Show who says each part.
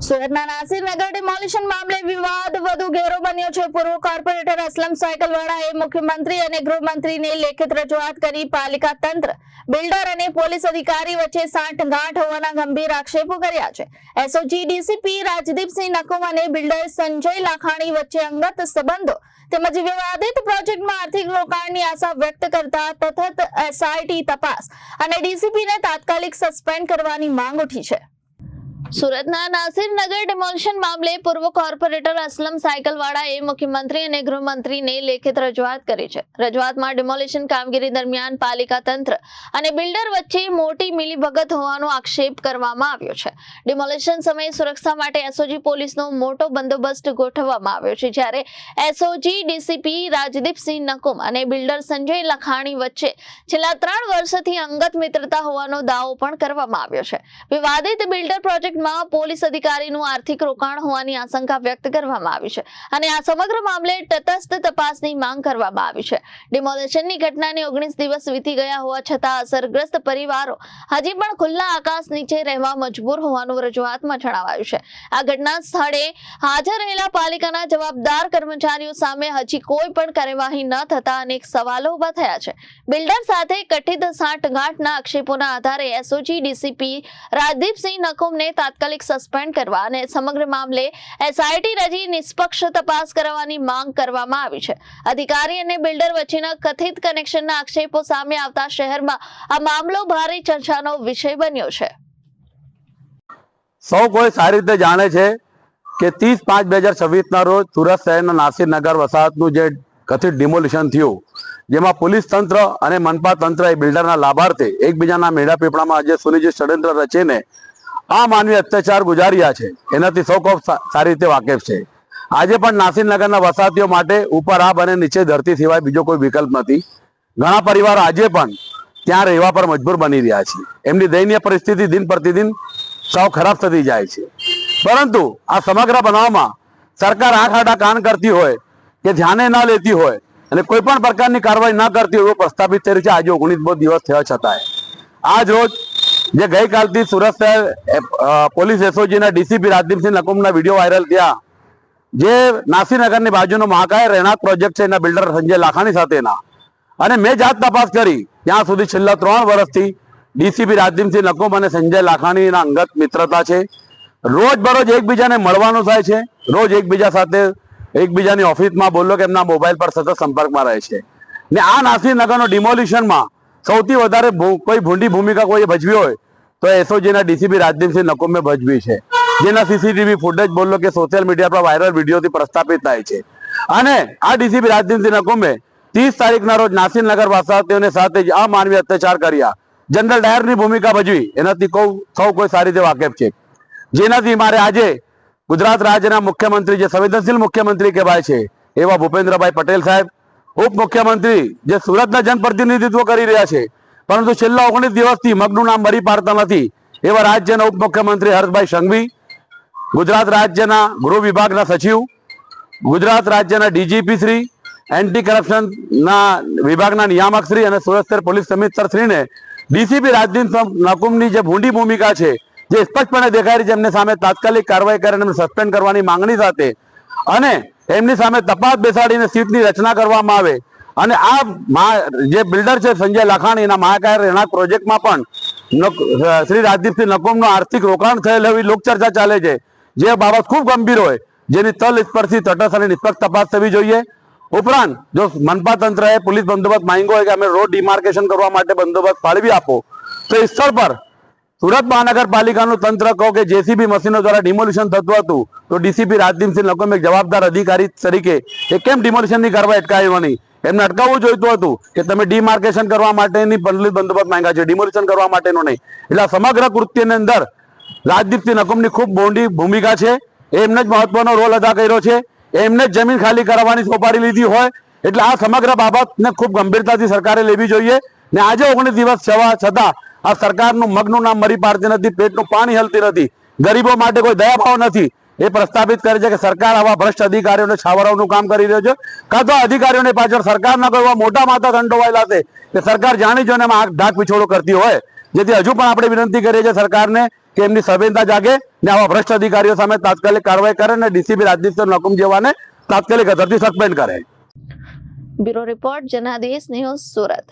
Speaker 1: સુરતના નાસિરનગર ડિમોલિશન મામલે વિવાદ વધુ ઘેરો બન્યો છે। પૂર્વ કોર્પોરેટર અસલમ સાયકલવાળાએ મુખ્યમંત્રી અને ગૃહમંત્રીને લેખિત રજૂઆત કરી પાલિકા તંત્ર, બિલ્ડર અને પોલીસ અધિકારી વચ્ચે સાંઠગાંઠ હોવાના ગંભીર આક્ષેપો કર્યા છે। એસઓજી ડીસીપી રાજદીપસિંહ નકુમ અને બિલ્ડર સંજય લાખાણી વચ્ચે અંગત સંબંધો તેમજ વિવાદિત પ્રોજેક્ટમાં આર્થિક રોકાણની આશા વ્યક્ત કરતા સતત એસઆઈટી તપાસ અને ડીસીપીને તાત્કાલિક સસ્પેન્ડ કરવાની માંગ ઉઠી છે। સુરતના નાસિરનગર ડિમોલિશન મામલે પૂર્વ કોર્પોરેટર અસલમ સાયકલવાળાએ મુખ્યમંત્રી અને ગૃહમંત્રીને લેખિત રજૂઆત કરી છે। રજૂઆતમાં ડિમોલિશન કામગીરી દરમિયાન પાલિકા તંત્ર અને બિલ્ડર વચ્ચે મોટી મિલીભગત હોવાનો આક્ષેપ કરવામાં આવ્યો છે। ડિમોલિશન સમયે સુરક્ષા માટે એસઓજી પોલીસનો મોટો બંદોબસ્ત ગોઠવવામાં આવ્યો છે, જ્યારે એસઓજી ડીસીપી રાજદીપસિંહ નકુમ અને બિલ્ડર સંજય લખાણી વચ્ચે છેલ્લા 3 વર્ષથી અંગત મિત્રતા હોવાનો દાવો પણ કરવામાં આવ્યો છે। વિવાદિત બિલ્ડર પ્રોજેક્ટ પોલીસ અધિકારીનું આર્થિક રોકાણ હોવાની આશંકા વ્યક્ત કરવામાં આવી છે અને આ સમગ્ર મામલે તટસ્થ તપાસની માંગ કરવામાં આવી છે। ડિમોલિશનની ઘટનાને 19 દિવસ વીતી ગયા હોવા છતાં અસરગ્રસ્ત પરિવારો હજી પણ ખુલ્લા આકાશ નીચે રહેવા મજબૂર હોવાનું રજૂઆતમાં જણાવાયું છે। આ ઘટના સ્થળે હાજર રહેલા પાલિકાના જવાબદાર કર્મચારીઓ સામે હજી કોઈ પણ કાર્યવાહી ન થતા અનેક સવાલો ઉભા થયા છે। બિલ્ડર સાથે કથિત સાંઠગાંઠના આક્ષેપોના આધારે એસઓજી ડીસીપી રાજદીપસિંહ નકુમને તાત્કાલિક સસ્પેન્ડ કરવા અને સમગ્ર મામલે એસઆઈટી રચી નિષ્પક્ષ તપાસ કરવાની માંગ કરવામાં આવી છે। અધિકારી અને બિલ્ડર વચ્ચેના કથિત કનેક્શનના આક્ષેપો સામે આવતા શહેરમાં આ મામલો ભારે ચર્ચાનો વિષય બન્યો છે।
Speaker 2: સૌ કોઈ સારી રીતે જાણે છે કે 30/5/2026 ના રોજ સુરત શહેરના નાસિરનગર વસાહતનું જે કથિત ડિમોલિશન થયું, જેમાં પોલીસ તંત્ર અને મનપા તંત્ર એ બિલ્ડરના લાભાર્થે એકબીજાના મેળા પીપળામાં જે સુનિશ્ચિત ષડયંત્ર રચીને આ માનવી અત્યાચાર ગુજાર્યા છે, એનાથી સૌ કોઈ સારી રીતે વાકેફ છે। આજે પણ નાસિરનગરના વસાહતીઓ માટે ઉપર આબ અને નીચે ધરતી સિવાય બીજો કોઈ વિકલ્પ નથી। ઘણા પરિવારો આજે પણ ત્યાં રહેવા પર મજબૂર બની રહ્યા છે। એમની દયનીય પરિસ્થિતિ દિન પ્રતિદિન સાવ ખરાબ થતી જાય છે। પરંતુ આ સમગ્ર બનાવમાં સરકાર આંખ આડા કાન કરતી હોય કે ધ્યાને ન લેતી હોય અને કોઈ પણ પ્રકારની કાર્યવાહી ન કરતી હોય પ્રસ્થાપિત થઈ રહ્યું છે। આજે 19 દિવસ થયા છતાંય આજ રોજ જે ગઈકાલથી સુરત શહેર પોલીસ એસઓજીના ડીસીપી રાજદીપસિંહ નકુમના વિડીયો વાયરલ થયા, જે નાસિરનગરની બાજુનો મહાકાય રહેણાંક પ્રોજેક્ટ છે એના બિલ્ડર સંજય લાખાણી સાથેના, અને મેં જાત તપાસ કરી ત્યાં સુધી છેલ્લા 3 વર્ષથી ડીસીપી રાજદીપસિંહ નકુમ અને સંજય લાખાણીના અંગત મિત્રતા છે। રોજ બરોજ એકબીજાને મળવાનું થાય છે, રોજ એકબીજા સાથે એકબીજાની ઓફિસમાં બોલો કે એમના મોબાઈલ પર સતત સંપર્કમાં રહે છે। ને આ નાસિરનગરનો ડિમોલિશનમાં સૌથી વધારે કોઈ ભૂંડી ભૂમિકા કોઈ ભજવી હોય તો એસઓજીના ડીસીપી રાજદીપસિંહ નકુમે ભજવી છે, જેના સીસીટીવી ફૂટેજ બોલો કે સોશિયલ મીડિયા પર વાયરલ વિડીયોથી પ્રસ્થાપિત થાય છે। અને આ ડીસીપી રાજદીપસિંહ નકુમે 30 તારીખના રોજ નાસિરનગર વસાહતીઓને સાથે જ અમાનવીય અત્યાચાર કર્યા, જનરલ ડાયરની ભૂમિકા ભજવી, એનાથી સૌ કોઈ સારી રીતે વાકેફ છે। જેનાથી મારે આજે ગુજરાત રાજ્યના મુખ્યમંત્રી, જે સંવેદનશીલ મુખ્યમંત્રી કહેવાય છે એવા ભૂપેન્દ્રભાઈ પટેલ સાહેબ, ઉપમુખ્યમંત્રી જે સુરતના જનપ્રતિનિધિત્વ કરી રહ્યા છે પરંતુ છેલ્લા 19 દિવસથી મગનું નામ મરી પાડતા નથી એવા રાજ્યના ઉપમુખ્યમંત્રી હર્ષભાઈ સંઘવી, ગુજરાત રાજ્યના ગૃહ વિભાગના સચિવ, ગુજરાત રાજ્યના ડીજીપી શ્રી, એન્ટી કરપ્શનના વિભાગના નિયામક શ્રી અને સુરત શહેર પોલીસ કમિશનર શ્રીને ડીસીપી રાજદીપસિંહ નકુમની જે ભૂંડી ભૂમિકા છે જે સ્પષ્ટપણે દેખાઈ રહી છે, એમની સામે તાત્કાલિક કાર્યવાહી કરીને એમને સસ્પેન્ડ કરવાની માંગણી સાથે અને એમની સામે તપાસ બેસાડીને સીટની રચના કરવામાં આવે અને આ જે બિલ્ડર છે સંજય લાખાણી, એના મહાકાય રહેણાંક પ્રોજેક્ટમાં પણ શ્રી રાજદીપસિંહ નકુમનું આર્થિક રોકાણ થયેલ એવી લોકચર્ચા ચાલે છે, જે બાબત ખૂબ ગંભીર હોય, જેની તલસ્પર્શી તટસ્થ અને નિષ્પક્ષ તપાસ થવી જોઈએ। ઉપરાંત જો મનપા તંત્રએ પોલીસ બંદોબસ્ત માંગ્યો હોય કે અમે રોડ ડિમાર્કેશન કરવા માટે બંદોબસ્ત ફાળવી આપો, તો એ સ્થળ પર સુરત મહાનગરપાલિકાનું તંત્ર કહો કે જેસીબી મશીનો દ્વારા ડિમોલિશન થતું હતું તો ડીસીપી રાજદીપસિંહ નકુમ એક જવાબદાર અધિકારી તરીકે એ કેમ ડિમોલિશનની કાર્યવાહી અટકાવી નહીં? એમને અટકાવવું જોઈતું હતું કે તમે ડિમાર્કેશન કરવા માટેની પોલીસ બંદોબસ્ત માંગ્યા છે, ડિમોલિશન કરવા માટેનો નહીં। એટલે સમગ્ર કૃત્યની અંદર રાજદીપસિંહ નકુમની ખૂબ મોટી ભૂમિકા છે, એમને જ મહત્વનો રોલ અદા કર્યો છે, એમને જ જમીન ખાલી કરાવવાની સોપારી લીધી હોય, એટલે આ સમગ્ર બાબતને ખૂબ ગંભીરતાથી સરકારે લેવી જોઈએ। ને આજે 19 દિવસ થવા છતાં આ સરકારનું મગનું નામ મરી પાડતી નથી, પેટનું પાણી હલતી નથી, ગરીબો માટે કોઈ દયાભાવ નથી, એ પ્રસ્થાપિત કરે છે કે સરકાર આવા ભ્રષ્ટ અધિકારીઓને છાવરવાનું કામ કરી રહ્યો છે। કાં તો અધિકારીઓની પાછળ સરકારના કોઈ મોટા માથા સંડોવાયેલા છે કે સરકાર જાણી જોઈને ઢાક પીછોડો કરતી હોય, જેથી હજુ પણ આપણે વિનંતી કરીએ છીએ સરકારને કે એમની સંવેદના જાગે ને આવા ભ્રષ્ટ અધિકારીઓ સામે તાત્કાલિક કાર્યવાહી કરે અને ડીસીપી રાજદીપ નકુમ જેવાને તાત્કાલિક અસરથી સસ્પેન્ડ કરે.
Speaker 1: Bureau report Janadesh news Surat.